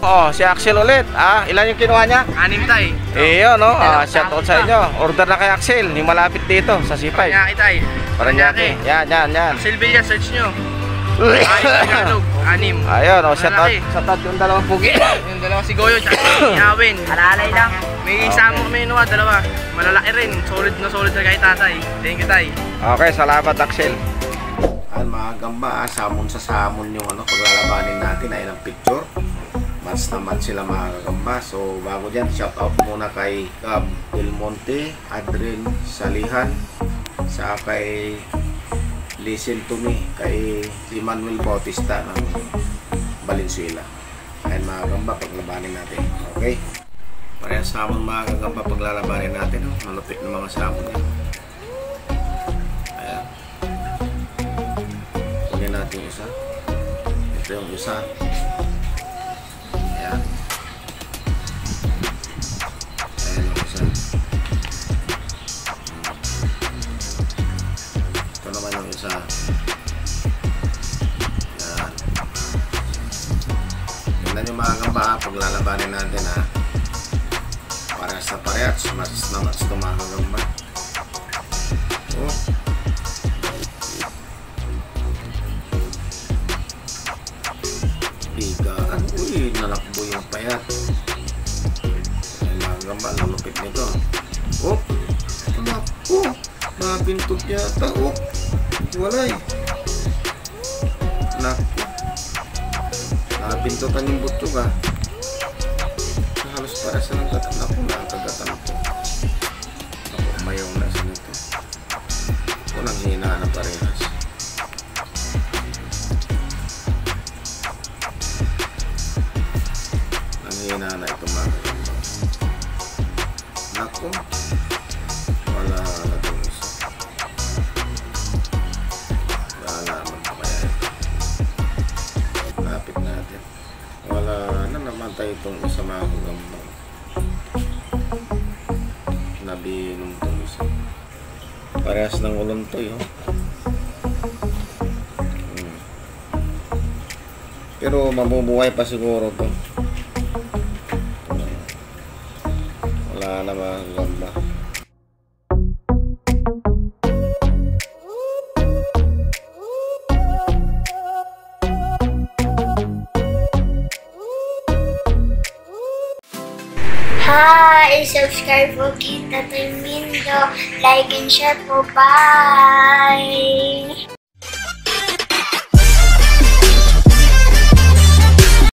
Oh, si Axel ulit. Ilan yung kinuha niya? 6 tay. Iyo, no? Shout out sa inyo. Order na kay Axel, yung malapit dito sa C5. Paranaque tay. Paranaque. Yan. Axel Villa, search nyo. Tagalog, 6. Ayun, shout out yung dalawang pugi. Yung dalawa si Goyo, tsaka si Awen. Alalay lang. May isama kami inuwa, dalawa. Malalaki rin, solid na kay tatay. Thank you tay. Okay, salamat Axel. Mga gamba, samon sa samon yung paglalabanin natin ay ilang picture. Match na match sila mga gamba. So bago dyan, shout out muna kay Gab Del Monte, Adrian Salihan, sa kay Listen to Me, kay Manuel Bautista ng Valenzuela. Ayan mga gamba, paglabanin natin. Okay, parehas samon mga gamba paglalabanin natin. Malupit na mga samon yan. Ayan, kunin natin yung isa. Ito yung isa. Ayan, ayan yung isa. Ito naman yung isa. Ayan. Tignan yung mga gamba, paglalabanin natin parehas na parehas, mas na mas ito mga gamba. Bigaan. Uy, nalakbo yung payat. Ay mga gamba, lalupit nito. Mabintot yata. Walay. Naku, nabintotan yung butog halos para sa ng katanak ko, nakakagatan ko. Ako, mayong nasa nito. Walang hina na parehas. Nanghina na ito mga gamba. Naku, wala na itong isa. Lalaman pa kaya ito. Lapit natin. Wala na naman tayo itong isa mga gamba. Nabinom itong isa. Parehas ng ulong to pero mabubuhay pa siguro to. Wala na mga gamba. Hi! Subscribe po kita Mindo. Like and share po. Bye!